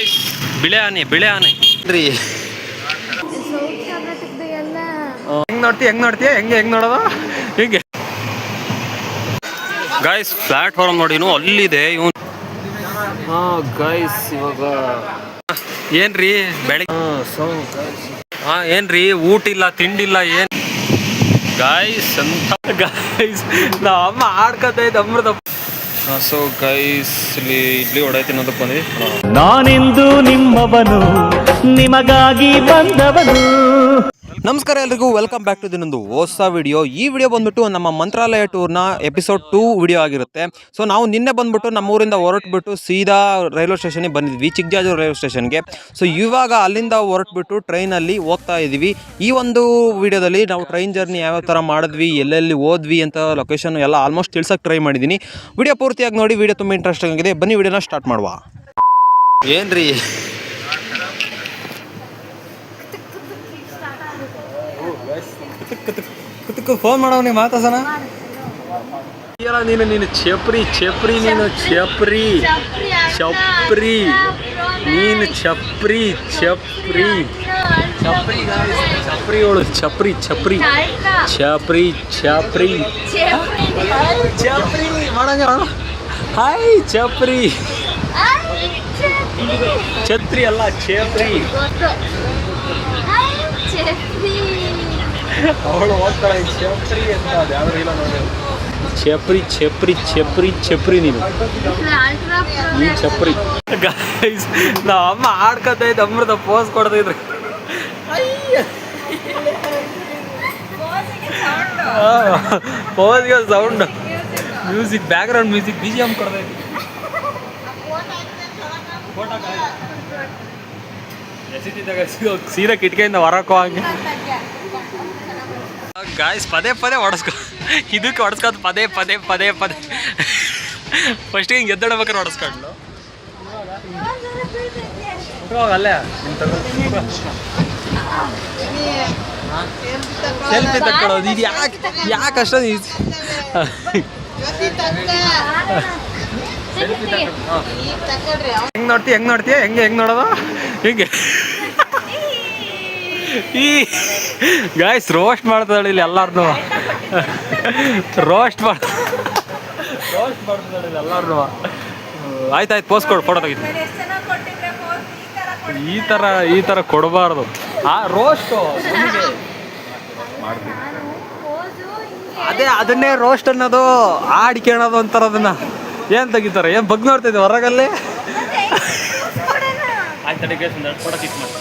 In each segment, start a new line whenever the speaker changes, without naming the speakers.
Guys ಬಿಳೆ ಆನೆ ರೀ. ಹೆಂಗ್ ನೋಡ್ತೀಯ ಹೆಂಗ್ ನೋಡೋದು ಹೀಗೆ ಗಾಯ್ಸ್ ಪ್ಲಾಟ್ಫಾರ್ಮ್ ನೋಡಿ ಅಲ್ಲಿದೆ ಇವನು. ಗಾಯ್ಸ್ ಇವಾಗ ಏನ್ರಿ ಬೆಳಿಗ್ಗೆ ಏನ್ರಿ ಊಟ ಇಲ್ಲ ತಿಂಡಿಲ್ಲ ಏನ್ ಗಾಯ್ಸ್ ಅಂತ ಗಾಯ್ಸ್ ನಮ್ಮ ಅಮ್ಮ ಆಡ್ಕತಾ ಇದ್ದ ಅಮೃತ. ಸೊ ಗೈಸ್ ಇಲ್ಲಿ ಇಡ್ಲಿ ವಡೆ ತಿನ್ನೋದಕ್ಕೆ ಬಂದ್ವಿ.
ನಾನಿಂದು ನಿಮ್ಮವನು ನಿಮಗಾಗಿ ಬಂದವನು.
ನಮಸ್ಕಾರ ಎಲ್ರಿಗೂ, ವೆಲ್ಕಮ್ ಬ್ಯಾಕ್ ಟು ದಿನೊಂದು ಹೊಸ ವಿಡಿಯೋ. ಈ ವಿಡಿಯೋ ಬಂದ್ಬಿಟ್ಟು ನಮ್ಮ ಮಂತ್ರಾಲಯ ಟೂರ್ನ ಎಪಿಸೋಡ್ 2 ವಿಡಿಯೋ ಆಗಿರುತ್ತೆ. ಸೊ ನಾವು ನಿನ್ನೆ ಬಂದ್ಬಿಟ್ಟು ನಮ್ಮೂರಿಂದ ಹೊರಟ್ಬಿಟ್ಟು ಸೀದಾ ರೈಲ್ವೆ ಸ್ಟೇಷನ್ಗೆ ಬಂದಿದ್ವಿ, ಚಿಕ್ಕಜಾಜೂರು ರೈಲ್ವೆ ಸ್ಟೇಷನ್ಗೆ. ಸೊ ಇವಾಗ ಅಲ್ಲಿಂದ ಹೊರಟ್ಬಿಟ್ಟು ಟ್ರೈನಲ್ಲಿ ಹೋಗ್ತಾ ಇದ್ದೀವಿ. ಈ ಒಂದು ವಿಡಿಯೋದಲ್ಲಿ ನಾವು ಟ್ರೈನ್ ಜರ್ನಿ ಯಾವ ಥರ ಮಾಡಿದ್ವಿ, ಎಲ್ಲೆಲ್ಲಿ ಹೋದ್ವಿ ಅಂತ ಲೊಕೇಶನ್ ಎಲ್ಲ ಆಲ್ಮೋಸ್ಟ್ ತಿಳ್ಸೋಕ್ಕೆ ಟ್ರೈ ಮಾಡಿದ್ದೀನಿ. ವಿಡಿಯೋ ಪೂರ್ತಿಯಾಗಿ ನೋಡಿ, ವಿಡಿಯೋ ತುಂಬ ಇಂಟ್ರೆಸ್ಟಿಂಗ್ ಆಗಿದೆ. ಬನ್ನಿ ವಿಡಿಯೋನ ಸ್ಟಾರ್ಟ್ ಮಾಡುವ. ಏನ್ರಿ ಫೋನ್ ಮಾಡವನಿ ಮಾತಾಸನ ನೀನು ಚಪ್ರಿ ನೀನು ಚಪ್ರಿ ನೀನು ಚಪ್ರಿಗಳು ಚಪ್ರಿ ಮಾಡಂಗ ಹಾಯ್ ಚಪ್ರಿ ಛತ್ರಿ ಅಲ್ಲ ಚಪ್ರಿ. ಅವಳು ಹೋಗ್ತಾಳೆ ಚಪ್ರಿ ಅಂತ, ಅದು ಯಾವ್ದು ಇಲ್ಲ ನೋಡಿ. ಚಪ್ರಿ ನೀನು ಚಪ್ರಿ. ಗೈಸ್ ನಮ್ಮ ಅಮ್ಮ ಆಡ್ಕತಾ ಇದ್ದ ಅಮೃತ ಪೋಸ್ ಕೊಡ್ತಾ ಇದ್ರು. ಪೋಸ್ಗೆ sound music, background music BGM ಕೊಡ್ತಾ ಇದ್ವಿ. ಸೀದಾ ಕಿಟಕಿಯಿಂದ ಹೊರಕೋ ಹಂಗೆ ಗಾಯ್ಸ್ ಪದೇ ಇದಕ್ಕೆ ಹೊಡೆಸ್ಕೋದು ಪದೇ ಫಸ್ಟಿಗೆ ಹಿಂಗೆ ಎದ್ದೊಡ್ಬೇಕಾದ್ರೆ ಹೊಡೆಸ್ಕೊಂಡು ಅಲ್ಲೇ ಸೆಲ್ಫಿ ತಕ್ಕೊಳ್ಳೋದು. ಇದು ಯಾಕೆ ಅಷ್ಟೊಂದು ಈಸಿ ಹೆಂಗ್ ನೋಡ್ತೀಯ ಹೆಂಗ್ ನೋಡೋದು ಹಿಂಗೆ. ಈ ಗಾಯ್ಸ್ ರೋಸ್ಟ್ ಮಾಡ್ತಾಳೆ ಇಲ್ಲಿ ಎಲ್ಲಾರನ್ನೂ, ರೋಸ್ಟ್ ಮಾಡ್ತಾಳೆ ಎಲ್ಲಾರನ್ನೂ. ಆಯ್ತು ಪೋಸ್ಟ್ ಕೊಡು, ಫೋಟೋ ತೆಗಿತೀನಿ. ಈ ಥರ ಕೊಡಬಾರ್ದು. ಆ ರೋಸ್ಟು ಅದನ್ನೇ ರೋಸ್ಟ್ ಅನ್ನೋದು, ಆಡಿಕೆಣೋದು ಅಂತಾರೆ. ಅದನ್ನ ಏನು ತೆಗಿತಾರೆ, ಏನು ಬಗ್ ನೋಡ್ತಿದ್ದೆ ಹೊರಗಲ್ಲಿ. ಆಯ್ತು ಫೋಟೋ ಕ್ಲಿಕ್ ಮಾಡಿ.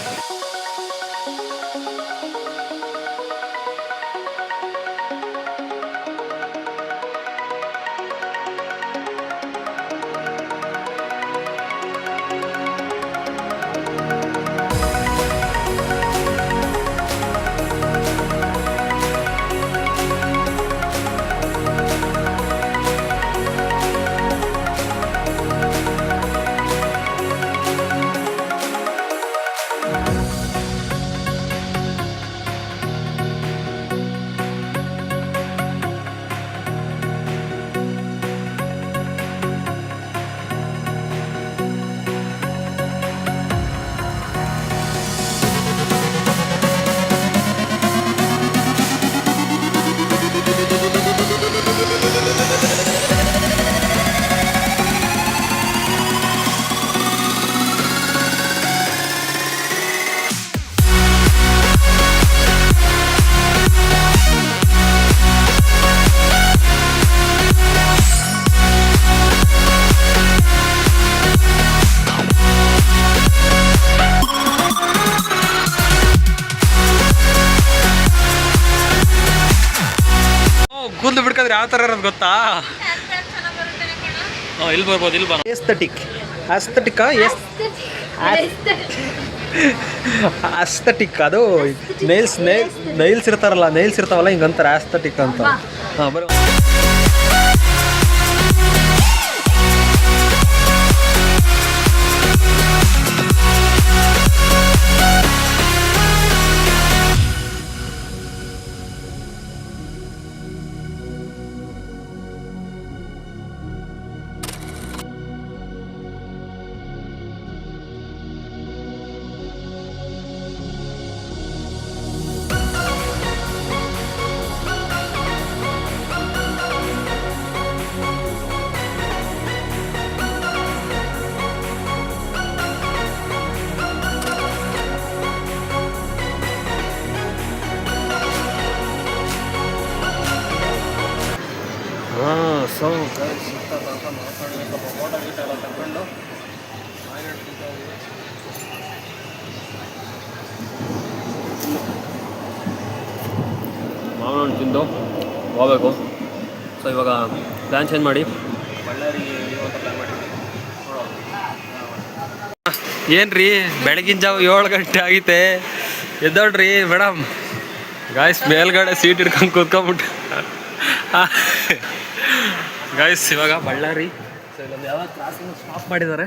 ಕೂದಲು ಬಿಡ್ಕೊಂಡ್ರೆ ಯಾವ ಥರ ಇರೋದು ಗೊತ್ತಾ? ಇಲ್ಲಿ ಬರ್ಬೋದು, ಇಲ್ಲಿ ಬರೋ ಅಸ್ಥೆಟಿಕ್ ಅದು ನೈಲ್ಸ್ ಇರ್ತಾವಲ್ಲ ಹಿಂಗಂತಾರೆ ಆಸ್ಥೆಟಿಕ್ ಅಂತ. ಬರೋ ಮಾವಿನ ಹಣ್ಣು ತಿಂದು ಹೋಗ್ಬೇಕು. ಸೊ ಇವಾಗ ಪ್ಲ್ಯಾನ್ ಚೇಂಜ್ ಮಾಡಿ ಬಳ್ಳಾರಿಗೆ ಅಂತ ಪ್ಲ್ಯಾನ್ ಮಾಡಿದ್ವಿ. ಏನ್ರಿ ಬೆಳಗಿನ ಜಾವ 7 ಗಂಟೆ ಆಗೈತೆ, ಎದ್ದೋಳ್ರಿ ಮೇಡಮ್. ಗಾಯ್ಸ್ ಮೇಲ್ಗಡೆ ಸೀಟ್ ಹಿಡ್ಕೊಂಡು ಕೂತ್ಕೊಂಬಿಟ್ಟು ಗಾಯ್ಸ್ ಇವಾಗ ಬಳ್ಳಾರಿ. ಸೊ ಇಲ್ಲೊಂದು ಯಾವ ಕ್ರಾಸಿಂಗ್ ಸ್ಟಾಪ್ ಮಾಡಿದ್ದಾರೆ.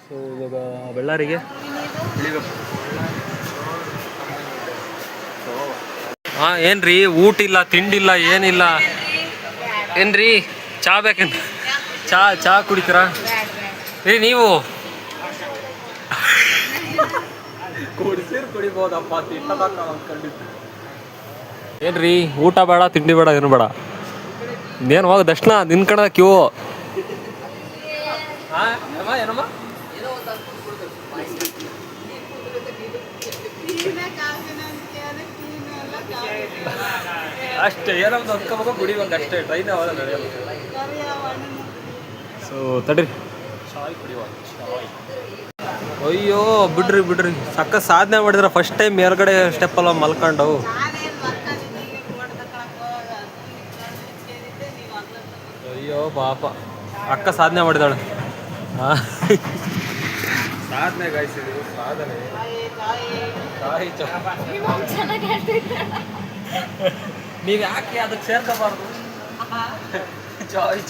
ಸೊ ಇವಾಗ ಬಳ್ಳಾರಿಗೆ ಇಳಿಬೇಕು. ಹಾಂ ಏನ್ರಿ ಊಟ ಇಲ್ಲ ತಿಂಡಿ ಇಲ್ಲ ಏನಿಲ್ಲ. ಏನ್ರಿ ಚಾ ಬೇಕೇನು? ಚಾ ಕುಡಿತೀರಾ ರೀ ನೀವು? ಕುಡಿಬೋದಪ್ಪ, ಅಂದ್ಕೊಂಡಿದ್ದು. ಏನ್ರಿ ಊಟ ಬೇಡ ತಿಂಡಿ ಬೇಡ ಏನು ಬೇಡ, ಇನ್ನೇನು ಹೋಗ ದರ್ಶನ ನಿನ್ ಕಡೆ ಕ್ಯೂ. ಏನಮ್ಮ ಅಷ್ಟೇ, ಏನೋ ಒಂದು ಹೊತ್ಕೋಬೇಕು ಕುಡಿಬೇಕು ಅಷ್ಟೇ. ಟ್ರೈನ್ ಅವಾಗ ನಡೆಯಲ್ಲ. ಸೊ ತಡ್ರಿ ಚಾಯ್ ಕುಡಿಯುವ. ಅಯ್ಯೋ ಬಿಡ್ರಿ ಸಕ್ಕ ಸಾಧನೆ ಮಾಡಿದ್ರೆ ಫಸ್ಟ್ ಟೈಮ್ ಮೇಲ್ಗಡೆ ಸ್ಟೆಪ್ಪಲ್ಲ ಮಲ್ಕೊಂಡು. ಅಯ್ಯೋ ಪಾಪ ಅಕ್ಕ ಸಾಧನೆ ಮಾಡಿದಾಳೆ. ಸಾಧನೆ ಗಾಯಿಸಿದ್ರು ಸಾಧನೆ. ನೀವು ಯಾಕೆ ಅದಕ್ಕೆ ಸೇರ್ಕೋಬಾರ್ದು? ಚಾಯ್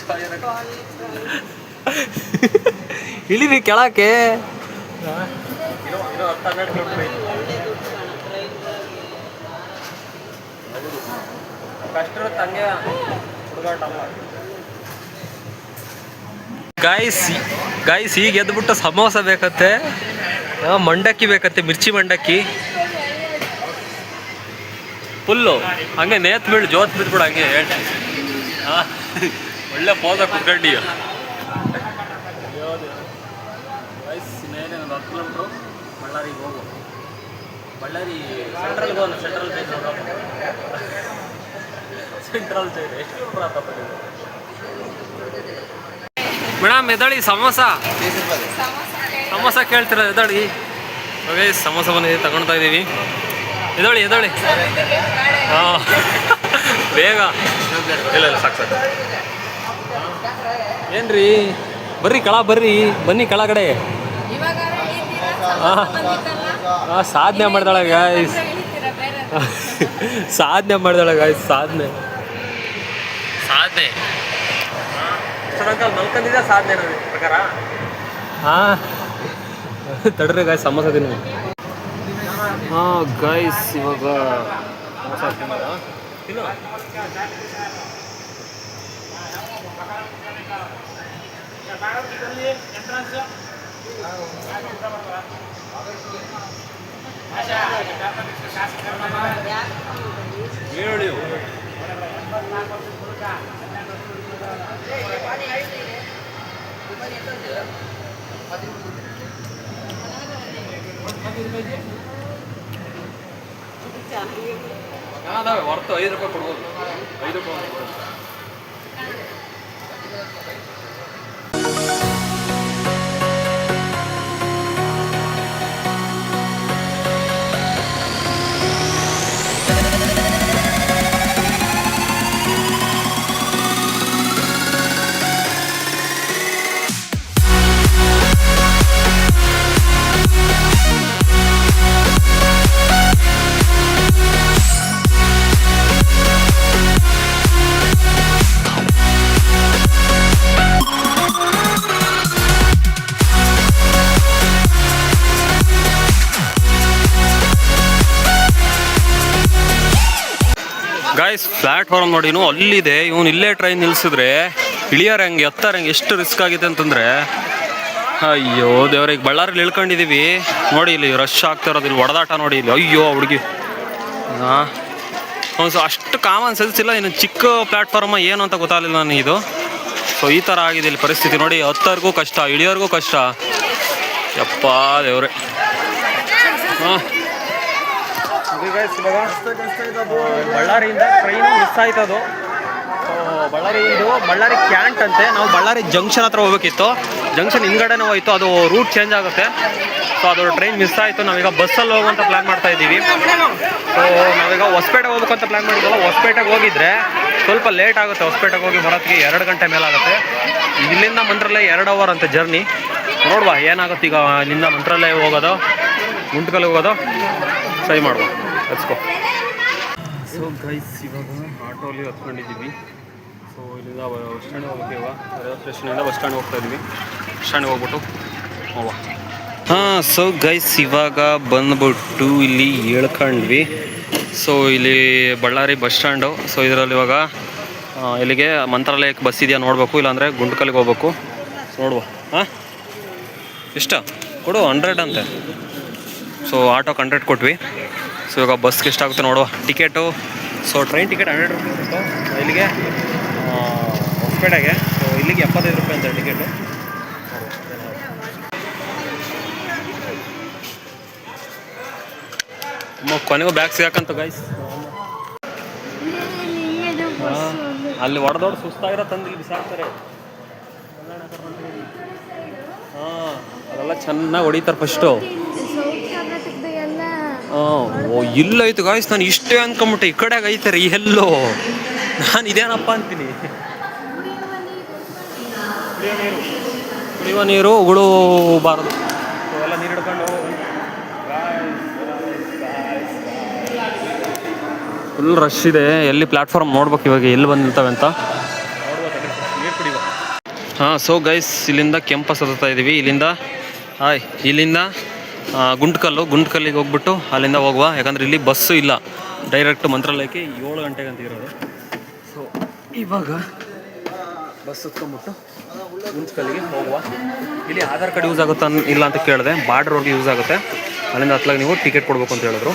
ಇಳಿರಿ ಕೆಳಕ್ಕೆ. ಗಾಯ್ಸ್ ಈಗ ಎದ್ಬಿಟ್ಟು ಸಮೋಸ ಬೇಕತ್ತೆ, ಮಂಡಕ್ಕಿ ಬೇಕತ್ತೆ, ಮಿರ್ಚಿ ಮಂಡಕ್ಕಿ ಫುಲ್ಲು ಹಂಗೆ ನೇತ್ ಬೀಳು ಜೋತ್ ಬಿದ್ಬಿಡು ಹಂಗೆ. ಹಾಂ ಒಳ್ಳೆ ಪೋದ ಕುತ್ಕೊಂಡಿ. ಗೈಸ್ ಇನ್ನೇನು 10 ಕಿಲೋಮೀಟ್ರು ಬಳ್ಳಾರಿಗೆ ಹೋಗು. ಬಳ್ಳಾರಿ ಸೆಂಟ್ರಲ್ಗೆ ಹೋಗೋಣ. ಸೆಂಟ್ರಲ್ ಸೈಡ್ ಎಷ್ಟು ಕಿಲೋಮೀಟ್ರ್ ಆಗ್ತಪ್ಪ ನೀವು? ಮೇಡಮ್ ಎದಳಿ ಸಮೋಸ ಕೇಳ್ತೀರ? ಎದಳಿ ಹಾಗೆ ಸಮೋಸ ಬಂದಿದೆ ತಗೊಳ್ತಾ ಇದ್ದೀವಿ. ಎದಳಿ ಹಾಂ ಬೇಗ. ಇಲ್ಲ ಸಾಕು. ಏನ್ರಿ ಬರ್ರಿ ಬನ್ನಿ ಕೆಳಗಡೆ. ಹಾಂ ಸಾಧನೆ ಮಾಡಿದಾಳೆ ಗಾಯ್ಸ್, ಸಾಧನೆ ಮಲ್ಕೊಂಡಿದ್ದೆ ಸಾಧನೆ ನನ್ನ ಪ್ರಕಾರ. ಹಾಂ ತಡ್ರಿ ಗಾಯ್ಸ್ ಸಮೋಸ ತಿನ್ನು. ಹಾಂ ಗಾಯ್ಸ್ ಇವಾಗ ಸಮೋಸ ತಿನ್ನು. ಹೊರತು 5 ರೂಪಾಯಿ ಕೊಡ್ಬೋದು. 5 ರೂಪಾಯಿ. ಗಾಯ್ಸ್ ಪ್ಲಾಟ್ಫಾರ್ಮ್ ನೋಡಿ ಅಲ್ಲಿದೆ. ಇವನು ಇಲ್ಲೇ ಟ್ರೈನ್ ನಿಲ್ಸಿದ್ರೆ ಇಳಿಯೋರು ಹೆಂಗೆ ಎತ್ತಾರೆ ಹೆಂಗೆ, ಎಷ್ಟು ರಿಸ್ಕ್ ಆಗಿದೆ ಅಂತಂದರೆ ಅಯ್ಯೋ ದೇವ್ರಿಗೆ. ಬಳ್ಳಾರಿಲಿ ಇಳ್ಕೊಂಡಿದ್ದೀವಿ ನೋಡಿ, ಇಲ್ಲಿ ರಶ್ ಆಗ್ತಾ ಇರೋದು, ಇಲ್ಲಿ ಹೊಡೆದಾಟ ನೋಡಿ ಇಲ್ಲಿ. ಅಯ್ಯೋ ಹುಡುಗಿ ಹಾಂ ಸೊ ಅಷ್ಟು ಕಾಮನ್ ಸೆನ್ಸ್ ಇಲ್ಲ. ಇನ್ನು ಚಿಕ್ಕ ಪ್ಲ್ಯಾಟ್ಫಾರ್ಮ ಏನು ಅಂತ ಗೊತ್ತಾಗಲಿಲ್ಲ ನನಗೆ ಇದು. ಸೊ ಈ ಥರ ಆಗಿದೆ ಇಲ್ಲಿ ಪರಿಸ್ಥಿತಿ ನೋಡಿ. ಹತ್ತೋರ್ಗೂ ಕಷ್ಟ, ಇಳಿಯೋರ್ಗೂ ಕಷ್ಟ. ಯಪ್ಪ ದೇವ್ರೆ. ಹಾಂ ಬಳ್ಳಾರಿಯಿಂದ ಟ್ರೈನು ಮಿಸ್ ಆಯ್ತದು. ಸೊ ಬಳ್ಳಾರಿ ಕ್ಯಾಂಟ್ ಅಂತೆ. ನಾವು ಬಳ್ಳಾರಿ ಜಂಕ್ಷನ್ ಹತ್ರ ಹೋಗ್ಬೇಕಿತ್ತು. ಜಂಕ್ಷನ್ ಹಿಂದ್ಗಡೆನೇ ಹೋಯ್ತು, ಅದು ರೂಟ್ ಚೇಂಜ್ ಆಗುತ್ತೆ. ಸೊ ಅದು ಟ್ರೈನ್ ಮಿಸ್ ಆಯಿತು. ನಾವೀಗ ಬಸ್ಸಲ್ಲಿ ಹೋಗುವಂತ ಪ್ಲ್ಯಾನ್ ಮಾಡ್ತಾ ಇದ್ದೀವಿ. ಸೊ ನಾವೀಗ ಹೊಸಪೇಟೆಗೆ ಹೋಗ್ಬೇಕಂತ ಪ್ಲ್ಯಾನ್ ಮಾಡಿದ್ವಲ್ಲ, ಹೊಸಪೇಟೆಗೆ ಹೋಗಿದ್ರೆ ಸ್ವಲ್ಪ ಲೇಟ್ ಆಗುತ್ತೆ. ಹೊಸಪೇಟೆಗೆ ಹೋಗಿ ಬರೋತ್ತಿಗೆ 2 ಗಂಟೆ ಮೇಲಾಗುತ್ತೆ. ಇಲ್ಲಿಂದ ಮಂತ್ರಾಲಯ 2 ಅವರ್ ಅಂತೆ ಜರ್ನಿ. ನೋಡುವ ಏನಾಗುತ್ತೆ. ಈಗ ಇಲ್ಲಿಂದ ಮಂತ್ರಾಲಯ ಹೋಗೋದು, ಗುಂಟ್ಕಲ್ ಹೋಗೋದು, ಸೈ ಮಾಡುವ. ಹಚ್ಕೋ. ಸೊ ಗೈಸ್, ಇವಾಗ ಆಟೋಲಿ ಹತ್ಕೊಂಡಿದ್ದೀವಿ. ಸೊ ಇಲ್ಲಿಂದ ಬಸ್ ಸ್ಟ್ಯಾಂಡ್ ಹೋಗ್ಬೇಕು. ಇವಾಗ ರೈಲ್ವೆ ಸ್ಟೇಷನಿಂದ ಬಸ್ ಸ್ಟ್ಯಾಂಡ್ ಹೋಗ್ತಾ ಇದ್ವಿ. ಬಸ್ ಸ್ಟ್ಯಾಂಡ್ಗೆ ಹೋಗ್ಬಿಟ್ಟು ಹೋಗುವ. ಹಾಂ, ಸೊ ಗೈಸ್ ಇವಾಗ ಬಂದ್ಬಿಟ್ಟು ಇಲ್ಲಿ ಹೇಳ್ಕೊಂಡ್ವಿ. ಸೊ ಇಲ್ಲಿ ಬಳ್ಳಾರಿ ಬಸ್ ಸ್ಟ್ಯಾಂಡು. ಸೊ ಇದರಲ್ಲಿ ಇವಾಗ ಇಲ್ಲಿಗೆ ಮಂತ್ರಾಲಯಕ್ಕೆ ಬಸ್ ಇದೆಯಾ ನೋಡಬೇಕು, ಇಲ್ಲಾಂದರೆ ಗುಂಟ್ಕಲ್ಗೆ ಹೋಗ್ಬೇಕು. ನೋಡುವ. ಹಾಂ, ಇಷ್ಟ ಕೊಡು, 100 ಅಂತೆ. ಸೊ ಆಟೋಕ್ಕೆ 100 ಕೊಟ್ವಿ. ಸೊ ಇವಾಗ ಬಸ್ಗೆ ಎಷ್ಟಾಗುತ್ತೆ ನೋಡುವ. Ticket, so train ticket 100 rupees ಇತ್ತು ಇಲ್ಲಿಗೆ ಹೊಸಪೇಟೆಗೆ. ಸೊ ಇಲ್ಲಿಗೆ 75 ರೂಪಾಯಿ ಅಂತ ಟಿಕೆಟು. ಕೊನೆಗೂ ಬ್ಯಾಗ್ ಸಿಗಾಕಂತ ಗೈಸ್. ಅಲ್ಲಿ ಹೊಡೆದೊಡ್ದು ಸುಸ್ತಾಗಿರೋ ತಂದು ಇಲ್ಲಿ ಬಿಸಾಕ್ತಾರೆ. ಹಾಂ, ಅದೆಲ್ಲ ಚೆನ್ನಾಗಿ ಹೊಡಿತಾರೆ ಫಸ್ಟು. ಓ ಇಲ್ಲೈತು ಗಾಯ್ಸ್, ನಾನು ಇಷ್ಟೇ ಅಂದ್ಕೊಂಬಿಟ್ಟೆ. ಈ ಕಡೆಗೆ ಐತಾರೆ ಎಲ್ಲೋ. ನಾನು ಇದೇನಪ್ಪ ಅಂತೀನಿ. ಕುಡಿಯುವ ನೀರು ಉಗುಳಬಾರದು. ಎಲ್ಲ ನೀರು ಹಿಡ್ಕೊಂಡು ಫುಲ್ ರಶ್ ಇದೆ. ಎಲ್ಲಿ ಪ್ಲ್ಯಾಟ್ಫಾರ್ಮ್ ನೋಡ್ಬೇಕು ಇವಾಗ ಎಲ್ಲಿ ಬಂದು ನಿಲ್ತವೆ ಅಂತ. ಹಾಂ, ಸೊ ಗೈಸ್ ಇಲ್ಲಿಂದ ಕೆಂಪಸ್ ಹತ್ತಾ ಇದ್ದೀವಿ. ಇಲ್ಲಿಂದ ಗುಂಟ್ಕಲ್ಲಿಗೆ ಹೋಗ್ಬಿಟ್ಟು ಅಲ್ಲಿಂದ ಹೋಗುವ. ಯಾಕಂದರೆ ಇಲ್ಲಿ ಬಸ್ಸು ಇಲ್ಲ, ಡೈರೆಕ್ಟ್ ಮಂತ್ರಾಲಯಕ್ಕೆ 7 ಗಂಟೆಗೆ ಅಂತ ಇರೋದು. ಸೊ ಇವಾಗ ಬಸ್ ಹತ್ಕೊಂಡ್ಬಿಟ್ಟು ಗುಂಟ್ಕಲ್ಲಿಗೆ ಹೋಗುವ. ಇಲ್ಲಿ ಆಧಾರ್ ಕಾರ್ಡ್ ಯೂಸ್ ಆಗುತ್ತಾ ಇಲ್ಲ ಅಂತ ಕೇಳಿದೆ. ಬಾರ್ಡರ್ ರೋಡ್ಗೆ ಯೂಸ್ ಆಗುತ್ತೆ. ಅಲ್ಲಿಂದ ಹತ್ಲಾಗ ನೀವು ಟಿಕೆಟ್ ಕೊಡಬೇಕು ಅಂತ ಹೇಳಿದ್ರು.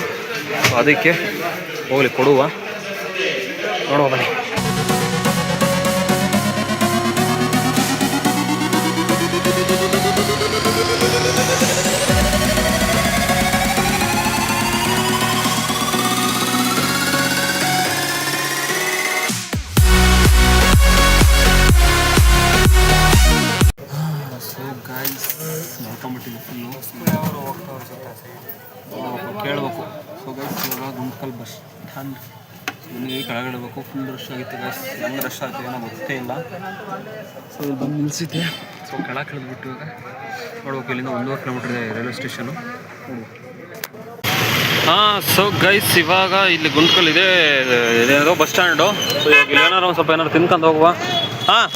ಸೊ ಅದಕ್ಕೆ ಹೋಗ್ಲಿ, ಕೊಡುವ. ನೋಡುವ ಬನ್ನಿ. ಕೇಳಬೇಕು. ಸೊ ಗೈಸ್ ಇವಾಗ ಗುಂಟ್ಕಲ್ ಬಸ್ ಸ್ಟ್ಯಾಂಡ್ ನನಗೆ ಕೆಳಗಿಡಬೇಕು. ಫುಲ್ ರಶ್ ಆಗಿತ್ತು ಗೈಸ್. ಹೆಂಗೆ ರಶ್ ಆಗ್ತಿದೆ ಏನೋ ಗೊತ್ತೇ ಇಲ್ಲ. ಸೊ ಇಲ್ಲಿ ಬಂದು ನಿಲ್ಸಿದ್ದೆ. ಸೊ ಕೆಳಗೆ ಇಳಿದ್ಬಿಟ್ಟು ಇವಾಗ ನೋಡ್ಬೇಕು. ಇಲ್ಲಿಂದ 1.5 ಕಿಲೋಮೀಟರ್ ಇದೆ ರೈಲ್ವೆ ಸ್ಟೇಷನು. ಹಾಂ, ಸೊ ಗೈಸ್ ಇವಾಗ ಇಲ್ಲಿ ಗುಂಟ್ಕಲ್ ಇದೆ, ಇದೇನೋ ಬಸ್ ಸ್ಟ್ಯಾಂಡು. ಸೊ ಇವಾಗ ಇಲ್ಲಿ ಏನಾರು ಒಂದು ಸ್ವಲ್ಪ ಏನಾರು ತಿನ್ಕೊಂಡು ಹೋಗುವ. ಹಾಂ,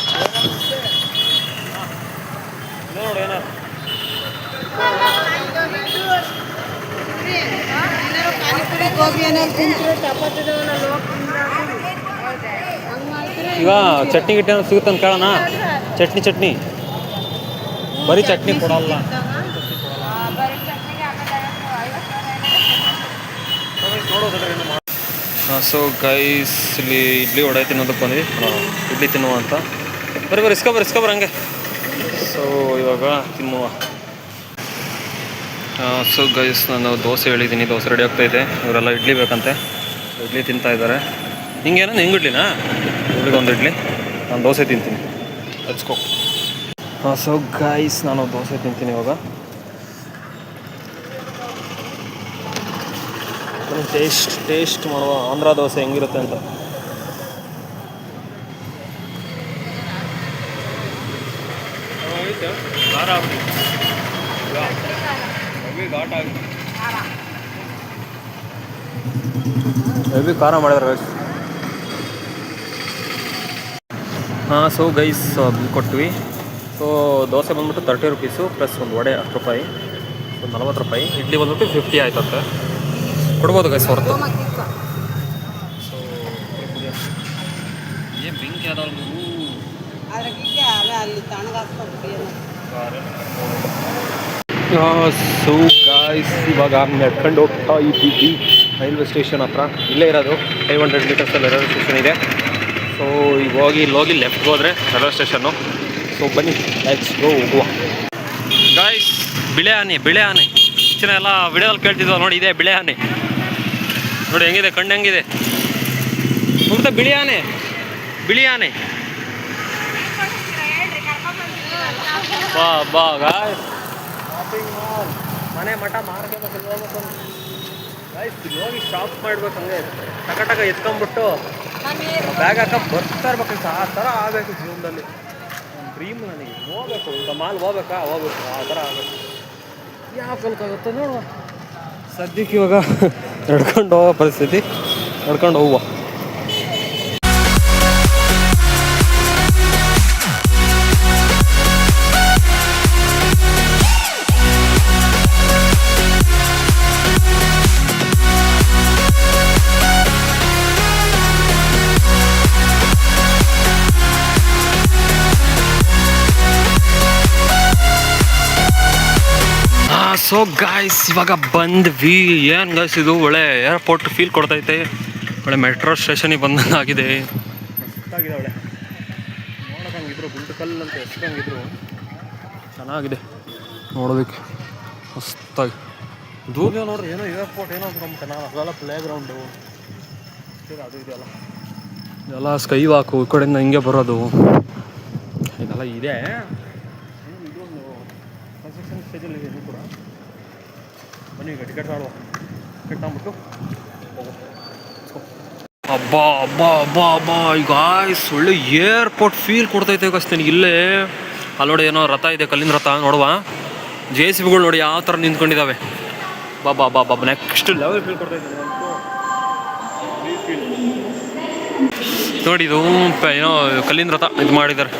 ನೋಡಿ ಏನಾರು ಈಗ ಚಟ್ನಿ ಗಿಟ್ಟಿ ಏನಾದ್ರು ಸಿಗುತ್ತಂತ ಕೇಳೋಣ. ಚಟ್ನಿ ಬರೀ ಚಟ್ನಿ ಕೊಡಲ್ಲ. ಸೊ ಗೈಸ್ ಇಲ್ಲಿ ಇಡ್ಲಿ ವಡೆ ತಿನ್ನೋದಕ್ಕೆ ಬಂದ್ವಿ. ಇಡ್ಲಿ ತಿನ್ನುವ ಅಂತ. ಬರೀ ಇಸ್ಕೊಬರ್ ಹಂಗೆ. ಸೊ ಇವಾಗ ತಿನ್ನುವ. ಸೊ ಗೈಸ್ ನಾನು ದೋಸೆ ಹೇಳಿದ್ದೀನಿ, ದೋಸೆ ರೆಡಿ ಆಗ್ತಾಯಿದೆ. ಇವರೆಲ್ಲ ಇಡ್ಲಿ ಬೇಕಂತೆ, ಇಡ್ಲಿ ತಿಂತಾ ಇದ್ದಾರೆ. ಹಿಂಗೇನೋ ಹೆಂಗೆ ಇಡ್ಲಿನಾ? ಇವ್ರಿಗೆ ಒಂದು ಇಡ್ಲಿ, ನಾನು ದೋಸೆ ತಿಂತೀನಿ. ಹಚ್ಕೋ. ಹಾಂ, ಸೊ ಗೈಸ್ ನಾನು ದೋಸೆ ತಿಂತೀನಿ ಇವಾಗ. ಟೇಸ್ಟ್ ಮಾಡುವ ಆಂಧ್ರ ದೋಸೆ ಹೆಂಗಿರುತ್ತೆ ಅಂತ. ಖಾರ ಮಾಡಿದ್ರೆ ಗೈಸ್. ಹಾಂ, ಸೊ ಗೈಸ್ ಬಿಲ್ ಕೊಟ್ವಿ. ಸೊ ದೋಸೆ ಬಂದ್ಬಿಟ್ಟು 30 ರೂಪೀಸು ಪ್ಲಸ್ ಒಂದು ವಡೆ 10 ರೂಪಾಯಿ. ಸೊ 40 ರೂಪಾಯಿ. ಇಡ್ಲಿ ಬಂದ್ಬಿಟ್ಟು 50 ಆಯ್ತಂತೆ. ಕೊಡ್ಬೋದು ಗೈಸ್ ಹೊರತು. ಸೊ ಏನು ಬೆಂಕಿ ಆದವ್ರು. ಸೊ ಗಾಯ್ಸ್ ಇವಾಗ ನಡ್ಕೊಂಡು ಹೋಗ್ತಾ ಇದ್ದೀವಿ ರೈಲ್ವೆ ಸ್ಟೇಷನ್ ಹತ್ರ. ಇಲ್ಲೇ ಇರೋದು 500 ಮೀಟರ್ಸಲ್ಲಿ ರೈಲ್ವೆ ಸ್ಟೇಷನ್ ಇದೆ. ಸೊ ಈಗ ಹೋಗಿ ಲೆಫ್ಟ್ಗೆ ಹೋದರೆ ರೈಲ್ವೆ ಸ್ಟೇಷನ್ನು. ಸೊ ಬನ್ನಿ ಲೆಟ್ಸ್ ಗೋ, ಹೋಗುವ. ಗಾಯ್ಸ್ ಬಿಳೆ ಆನೆ ಚಿನ್ನ ಎಲ್ಲ ವಿಡಿಯೋದಲ್ಲಿ ಕೇಳ್ತಿದ್ವ ನೋಡಿ. ಇದೆ ಬಿಳೆ ಆನೆ ನೋಡಿ, ಹೆಂಗಿದೆ ಕಣ್ಣು, ಹೆಂಗಿದೆ ನೋಡ್ತಾ. ಬಿಳಿ ಆನೆ ಬಾ ಬಾ ಗಾಯ್ಸ್, ಶಾಪಿಂಗ್ ಮಾಲ್, ಮನೆ ಮಠ ಮಾರ್ಕೆಟ್ ಹೋಗ್ಬೇಕು ಗಾಯ್ಸ್. ಇಲ್ಲಿ ಹೋಗಿ ಶಾಪ್ ಮಾಡ್ಬೇಕು, ಹಂಗೆ ಟಕ ಎತ್ಕೊಂಡ್ಬಿಟ್ಟು ಬ್ಯಾಗ್ ಹಾಕೊಂಡು ಬರ್ತಾ ಇರ್ಬೇಕು. ಆ ಥರ ಆಗಬೇಕು ಜೀವನದಲ್ಲಿ. ಒಂದು ಡ್ರೀಮ್ ನನಗೆ, ಹೋಗ್ಬೇಕು ಇಂಥ ಮಾಲ್ ಹೋಗ್ಬೇಕು ಆ ಥರ ಆಗಬೇಕು. ಯಾವ ಕಲ್ಕಾಗುತ್ತೋ ನೋಡುವ. ಸದ್ಯಕ್ಕೆ ಇವಾಗ ನಡ್ಕೊಂಡು ಹೋಗೋ ಪರಿಸ್ಥಿತಿ, ನಡ್ಕೊಂಡು ಹೋಗುವ. ಸೊ ಗಾಯ್ಸ್, ಇವಾಗ ಬಂದ್ವಿ. ಏನು ಗಾಯ್ಸ್, ಇದು ಒಳ್ಳೆ ಏರ್ಪೋರ್ಟ್ ಫೀಲ್ ಕೊಡ್ತೈತೆ. ಒಳ್ಳೆ ಮೆಟ್ರೋ ಸ್ಟೇಷನಿಗೆ ಬಂದಂಗಾಗಿದೆ. ಮಸ್ತಾಗಿದೆ, ಒಳ್ಳೆ ನೋಡೋದಂಗಿದ್ರು ಗುಂಟಕಲ್ಲು ಅಂತ ಹೆಸ್ರಂಗಿದ್ರು ಚೆನ್ನಾಗಿದೆ ನೋಡೋದಕ್ಕೆ, ಮಸ್ತಾಗಿ. ದೂರ ನೋಡ್ರಿ ಏನೋ ಏರ್ಪೋರ್ಟ್ ಏನೋ ಅಂದ್ಕೊಂಬಿಟ್ಟೆ ನಾನು. ಅದೆಲ್ಲ ಪ್ಲೇ ಗ್ರೌಂಡು ಅದು ಇದೆಯಲ್ಲ, ಇದೆಲ್ಲ ಸ್ಕೈ ವಾಕು, ಈ ಕಡೆಯಿಂದ ಹಿಂಗೆ ಬರೋದು ಇದೆಲ್ಲ ಇದೆ. ಇದೊಂದು ಕನ್ಸ್ಟ್ರಕ್ಷನ್ ಸ್ಟೇಜಲ್ಲಿ ಇದೆ ಇದು ಕೂಡ. ಬನ್ನಿ ಈಗ ಟಿಕೆಟ್ ಆಡುವ, ಟಿಕೆಟ್ ತಗೊಂಬಿಟ್ಟು ಹೋಗೋ. ಅಬ್ಬಾ ಅಬ್ಬಾ ಅಬ್ಬಾ ಅಬ್ಬಾ, ಈಗ ಒಳ್ಳೆ ಏರ್ಪೋರ್ಟ್ ಫೀಲ್ ಕೊಡ್ತೈತೆ ಕಸ್ತೀನಿ ಇಲ್ಲೇ. ಅಲ್ಲಿ ನೋಡಿ ಏನೋ ರಥ ಇದೆ, ಕಲ್ಲಿನ ರಥ ನೋಡುವ. JCBಗಳು ನೋಡಿ ಯಾವ ಥರ ನಿಂತ್ಕೊಂಡಿದ್ದಾವೆ. ಬಾಬಾ ಬಾಬಾ, ನೆಕ್ಸ್ಟ್ ಲೆವೆಲ್ ಫೀಲ್ ಕೊಡ್ತೈತೆ ನೋಡಿ. ಇದು ಏನೋ ಕಲ್ಲಿನ ರಥ ಇದು ಮಾಡಿದ್ದಾರೆ,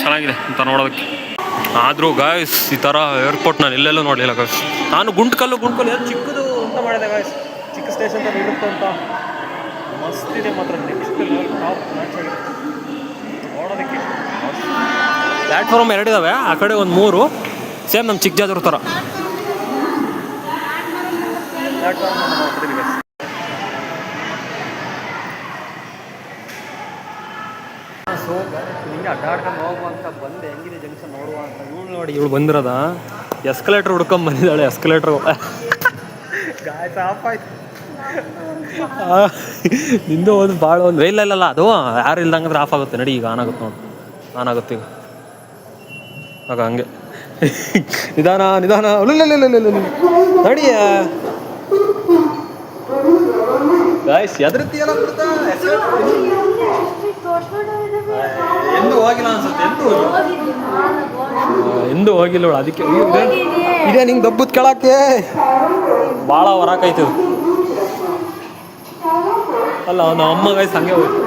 ಚೆನ್ನಾಗಿದೆ ಅಂತ ನೋಡೋದಕ್ಕೆ. ಆದರೂ ಗಾಯ್ಸ್, ಈ ಥರ ಏರ್ಪೋರ್ಟ್ ನಾನು ಎಲ್ಲೆಲ್ಲೂ ನೋಡಲಿಲ್ಲ ಗಾಯ್ಸ್. ನಾನು ಗುಂಟ್ಕಲ್ಲು ಏನು ಚಿಕ್ಕದು ಅಂತ ಮಾಡಿದೆ ಗಾಯ್ಸ್, ಚಿಕ್ಕ ಸ್ಟೇಷನ್ ಥರ ಇರುತ್ತೆ ಅಂತ. ಮಸ್ತಿದೆ ಮಾತ್ರ, ನೆಕ್ಸ್ಟ್ ಲೆವೆಲ್ ಟಾಪ್ ಮ್ಯಾಚ್ ಆಗಿದೆ ನೋಡೋದಕ್ಕೆ. ಪ್ಲ್ಯಾಟ್ಫಾರ್ಮ್ 2 ಇದ್ದಾವೆ, ಆ ಕಡೆ ಒಂದು 3, ಸೇಮ್ ನಮ್ಮ ಚಿಕ್ಕಜಾಜೂರು ಥರ ಪ್ಲ್ಯಾಟ್ಫಾರ್ಮ್ ನೋಡ್ತಿದ್ದೀವಿ ಗಾಯ್ಸ್. ಸೊ ಹಿಂಗೆ ಅಡ್ಡಾಡ್ಕೊಂಡು ಹೋಗುವ ಅಂತ ಬಂದೆ. ಹೆಂಗಿದೆ ಜಂಕ್ಷನ್ ನೋಡುವ ಅಂತ. ಇವಳು ನೋಡಿ, ಇವಳು ಬಂದಿರೋದ ಎಸ್ಕಲೇಟ್ರ್ ಹುಡ್ಕೊಂಡ್ ಬಂದಿದ್ದಾಳೆ. ಎಸ್ಕಲೇಟ್ರ್ ಗಾಯ್ಸ್ ಆಫ್ ಆಯ್ತು. ನಿಂದು ಒಂದು ಭಾಳ ಒಂದು ರೈಲಲ್ಲ ಅದು, ಯಾರು ಇಲ್ದಂಗಂದ್ರೆ ಆಫ್ ಆಗುತ್ತೆ. ನಡಿ ಈಗ ಆನ್ ಆಗುತ್ತೆ ನೋಡಿ, ಆನ್ ಆಗುತ್ತೆ ಈಗ. ಆಗ ಹಂಗೆ ನಿಧಾನ ನಿಧಾನ ನಡಿಯ ಗಾಯ್ಸ್. ಎದ್ರತ್ತೀಯಲ್ಲ ಎಂದು ಹೋಗಿಲ್ಲ ಅನ್ಸುತ್ತೆ, ಎಂದು ಹೋಗಿಲ್ಲ ಅವಳು. ಅದಕ್ಕೆ ಇದೇ ನಿಂಗೆ ದಬ್ಬದ ಕೆಳಕ್ಕೆ ಭಾಳ ಹೊರಾಕೈತದು ಅಲ್ಲ. ನಮ್ಮ ಅಮ್ಮ ಗಾಯ್ಸ್ ಹಂಗೆ ಹೋಯ್ತು.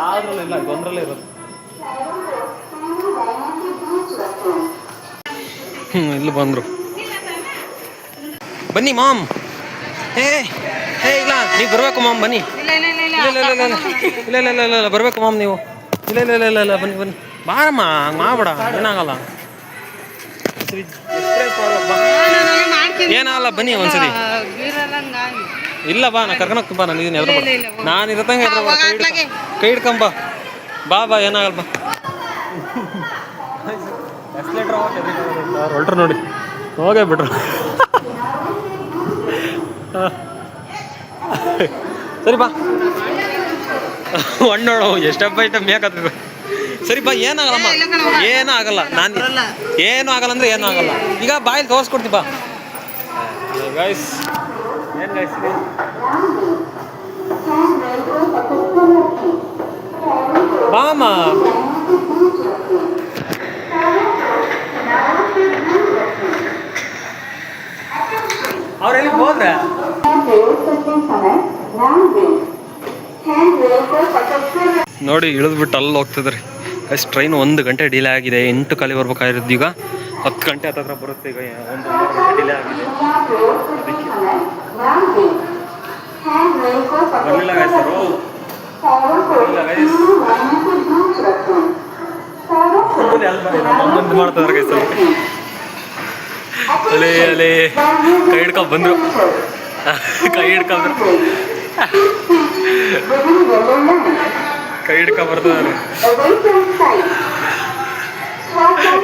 ಆದ್ರಲ್ಲ ತೊಂದ್ರಲ್ಲೇ ಇರೋದು. ಇಲ್ಲಿ ಬಂದ್ರು. ಬನ್ನಿ ಮಾಮ್. ಹೇ ಇಲ್ಲ ನೀವು ಬರಬೇಕು ಮಾಮ್, ಬನ್ನಿ. ಇಲ್ಲ ಬರಬೇಕು ಮಾಮ್ ನೀವು. ಇಲ್ಲ ಬನ್ನಿ ಬಾರಮ್ಮ, ಹಂಗೆ ಮಾಡಬೇಡ, ಏನಾಗಲ್ಲ. ಏನಾಗಲ್ಲ ಬನ್ನಿ ಒಂದ್ಸರಿ. ಇಲ್ಲ ಬಾ, ನಾ ಕರ್ಕೊಂಡೋಗ್ತೀನಿ ಬಾ. ನಾನು ಇದನ್ನ ಎದ್ರ ನಾನು ಇರತ್ತಂಗೆ ಕೈ ಹಿಡ್ಕೊಂಬ ಬಾ ಏನಾಗಲ್ಲ ಬಾ. ಹೊಲ್ಟ್ರು ನೋಡಿ, ಹೋಗೇ ಬಿಟ್ರು. ಸರಿ ಬಾ, ಒಣ್ಣೋಳು ಎಷ್ಟಪ್ಪ ಇಷ್ಟ ಮೇಕತ್ತ. ಸರಿ ಬಾ, ಏನಾಗಲ್ಲಮ್ಮ, ಏನೂ ಆಗಲ್ಲ. ನಾನು ಏನೂ ಆಗಲ್ಲ ಅಂದ್ರೆ ಏನೂ ಆಗಲ್ಲ. ಈಗ ಬಾಯಲ್ಲಿ ತೋರಿಸ್ಕೊಡ್ತೀವಿ ಬಾ. ಗಾಯ್ಸ್ ಏನು ಗಾಯ್ಸ್ ಇದೆ, ಬಾಮ್ಮ. ಅವ್ರೆಲ್ಲಿ ಹೋದ್ರೆ ನೋಡಿ, ಇಳಿದ್ಬಿಟ್ಟು ಅಲ್ಲಿ ಹೋಗ್ತಿದ್ರಿ. ಅಷ್ಟು ಟ್ರೈನ್ 1 ಗಂಟೆ ಡಿಲೇ ಆಗಿದೆ. 8 ಬರ್ಬೇಕಾಗಿರೋದು ಈಗ 10 ಗಂಟೆ ಹತ್ರ ಬರುತ್ತೆ. ಈಗ 1 ಗಂಟೆ ಡಿಲೇ ಆಗಿದೆ. ಬರಲಿಲ್ಲ ಗಾಯ್ಸರು, ನಮ್ಮಮ್ಮಂದು ಮಾಡ್ತಿದಾರೆ ಗಾಯ್ಸರು. ಅಲೇ ಕೈ ಹಿಡ್ಕೊಂಡ್ ಬಂದ್ರು, ಕೈ ಹಿಡ್ಕೊಂಡ್ರು. ಕೈ ಹಿಡ್ಕೊ ಬರ್ತಾರೆ.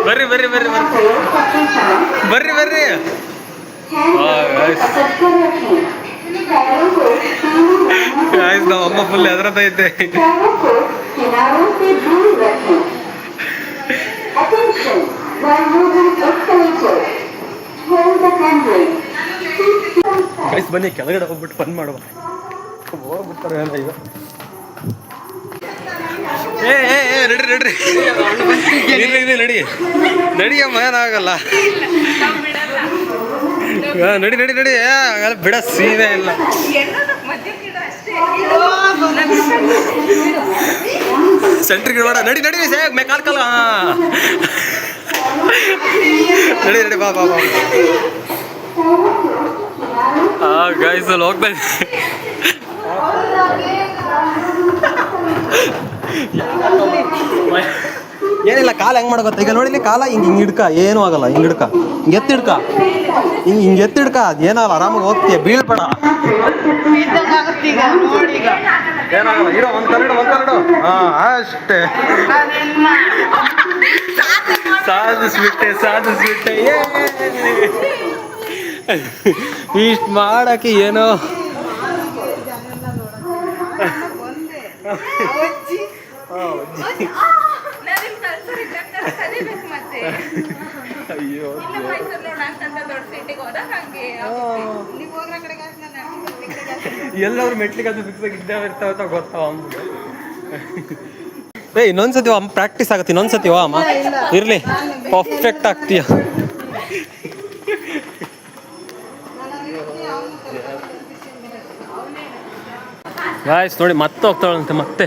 ಬರ್ರಿ ಬರ್ರಿ ಬರ್ರಿ ಬರ್ರಿ ಬರ್ರಿ ಬರ್ರಿ. ಗಾಯ್ಸ್ ನಮ್ಮ ಅಮ್ಮ ಫುಲ್ ಹೆದರತೈತೆ. ಗೈಸ್ ಬನ್ನಿ ಕೆಳಗಡೆ ಹೋಗ್ಬಿಟ್ಟು ಬಂದ್ ಮಾಡುವ. ಹೋಗ್ಬಿಡ್ತಾರೆ ಎಲ್ಲ ಈಗ. ನಡ್ರಿ ನಡ್ರಿ ನಡಿ ನಡಿಯಮ್ಮ, ಏನಾಗಲ್ಲ. ನಡಿ ನಡಿ ನಡಿ, ಬಿಡ ಸೀನೇ ಇಲ್ಲ. ಸೆಂಟ್ರಿಗೆ ಬೇಡ, ನಡಿ ನಡಿ ಕಾಲ್ ಕಾಲ. ನಡಿ ನಡಿ ಬಾ ಬಾ ಬಾ. ಗೈಸ್ ಅಲ್ಲಿ ಹೋಗ್ತಾ ಏನಿಲ್ಲ. ಕಾಲ ಹೆಂಗ್ ಮಾಡೋ ಈಗ ನೋಡಿ, ಕಾಲ ಹಿಂಗೆ ಹಿಡ್ಕ, ಏನೂ ಆಗಲ್ಲ. ಹಿಂಗೆ ಹಿಡ್ಕ, ಹಿಂಗೆ ಎತ್ತಿಡ್ಕ, ಹಿಂಗೆ ಎತ್ತಿಡ್ಕ, ಅದೇನಲ್ಲ, ಆರಾಮಾಗಿ ಹೋಗ್ತೀಯ, ಬೀಳ್ಬೇಡ. ಏನಾಗಲ್ಲ, ಇರೋ ಒಂದು ಕರಡು ಅಷ್ಟೇ. ಸಾಧಿಸ್ಬಿಟ್ಟೆ ಇಷ್ಟು ಮಾಡಕ್ಕೆ ಏನೋ. ಅಯ್ಯೋ ಎಲ್ಲರೂ ಮೆಟ್ಲಿಗೆ ಅದು ಫಿಕ್ಸ್ ಆಗಿ ಇದ್ದೇ ಇರ್ತಾವ ಗೊತ್ತಾವ ಅಂದ್ಬಿಟ್ಟು. ಇನ್ನೊಂದ್ಸತಿ ಅಮ್ಮ ಪ್ರಾಕ್ಟೀಸ್ ಆಗತ್ತೆ. ಇನ್ನೊಂದ್ಸತಿ ಅಮ್ಮ ಇರ್ಲಿ, ಪರ್ಫೆಕ್ಟ್ ಆಗ್ತೀಯ. ಗಾಯ್ಸ್ ನೋಡಿ, ಮತ್ತೆ ಹೋಗ್ತಾಳಂತೆ ಮತ್ತೆ.